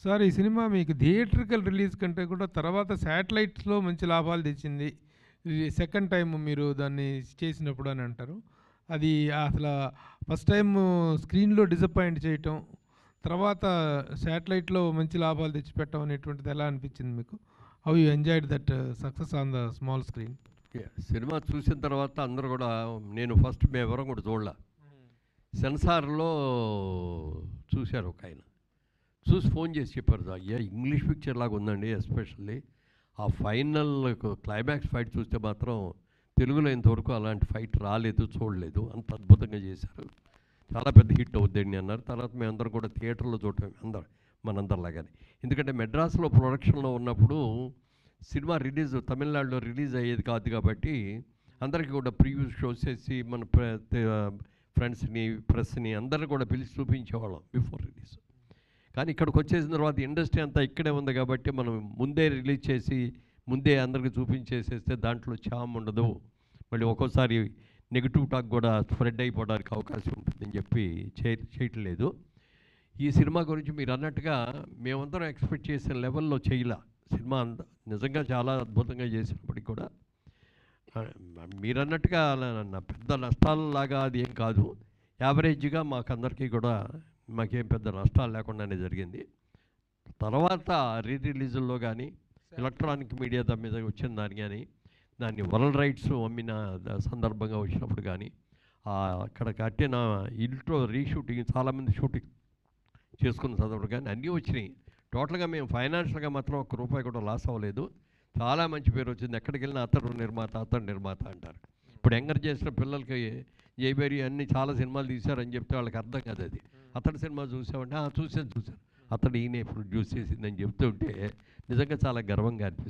Sir ఈ cinema మీకు theatrical release కంటే కూడా తర్వాత శాటిలైట్స్‌లో మంచి లాభాలు తెచ్చింది. ఇది సెకండ్ టైమ్ మీరు దాన్ని చేసినప్పుడు అని అంటారు. అది అసల ఫస్ట్ టైము స్క్రీన్‌లో డిసప్పాయింట్ చేయటం, తర్వాత శాటిలైట్‌లో మంచి లాభాలు తెచ్చిపెట్టడం అనేటువంటిది ఎలా అనిపించింది మీకు? How you enjoyed that success on the small screen? Cinema చూసిన తర్వాత అందరూ కూడా, నేను ఫస్ట్ మేమెవరం కూడా చూడలే. సెన్సార్లో చూశారు ఒక ఆయన, చూసి ఫోన్ చేసి చెప్పారు, అయ్యా ఇంగ్లీష్ పిక్చర్ లాగా ఉందండి, ఎస్పెషల్లీ ఆ ఫైనల్ క్లైమాక్స్ ఫైట్ చూస్తే మాత్రం తెలుగులో ఇంతవరకు అలాంటి ఫైట్ రాలేదు, చూడలేదు, అంత అద్భుతంగా చేశారు, చాలా పెద్ద హిట్ అవుద్దండి అన్నారు. తర్వాత మేమందరం కూడా థియేటర్లో చూడటం మనందరిలాగానే. ఎందుకంటే మెడ్రాస్లో ప్రొడక్షన్లో ఉన్నప్పుడు సినిమా తమిళనాడులో రిలీజ్ అయ్యేది కాదు కాబట్టి అందరికీ కూడా ప్రివ్యూ షోస్ చేసి మన ఫ్రెండ్స్ని ప్రెస్ని అందరిని కూడా పిలిచి చూపించేవాళ్ళం బిఫోర్ రిలీజ్. కానీ ఇక్కడికి వచ్చేసిన తర్వాత ఇండస్ట్రీ అంతా ఇక్కడే ఉంది కాబట్టి మనం ముందే రిలీజ్ చేసి ముందే అందరికీ చూపించేసేస్తే దాంట్లో చామ్ ఉండదు, మళ్ళీ ఒక్కోసారి నెగిటివ్ టాక్ కూడా స్ప్రెడ్ అయిపోవడానికి అవకాశం ఉంటుందని చెప్పి చేయట్లేదు. ఈ సినిమా గురించి మీరు అన్నట్టుగా మేమందరం ఎక్స్పెక్ట్ చేసిన లెవెల్లో చేయలే. సినిమా నిజంగా చాలా అద్భుతంగా చేసినప్పటికీ కూడా మీరు అన్నట్టుగా పెద్ద నష్టాలలాగా అది ఏం కాదు, యావరేజ్గా మాకందరికీ కూడా మాకేం పెద్ద నష్టాలు లేకుండానే జరిగింది. తర్వాత రిలీజుల్లో కానీ ఎలక్ట్రానిక్ మీడియా దాని మీద వచ్చిన దాన్ని కానీ దాన్ని వరల్డ్ రైట్స్ అమ్మిన సందర్భంగా వచ్చినప్పుడు కానీ అక్కడ కట్టిన ఇంట్లో రీషూటింగ్ చాలామంది షూటింగ్ చేసుకున్న సందర్భం కానీ అన్నీ వచ్చినాయి. టోటల్గా మేము ఫైనాన్షియల్గా మాత్రం ఒక్క రూపాయి కూడా లాస్ అవ్వలేదు, చాలా మంచి పేరు వచ్చింది. ఎక్కడికి వెళ్ళినా అతడు నిర్మాత అంటారు. ఇప్పుడు యంగర్ చేసిన పిల్లలకి జైబేరి అన్ని చాలా సినిమాలు తీశారని చెప్తే వాళ్ళకి అర్థం కాదు. అది అతడి సినిమా చూసామంటే చూశాను, అతడు ఈయన ప్రొడ్యూస్ చేసిందని చెప్తుంటే నిజంగా చాలా గర్వంగా అనిపిస్తుంది.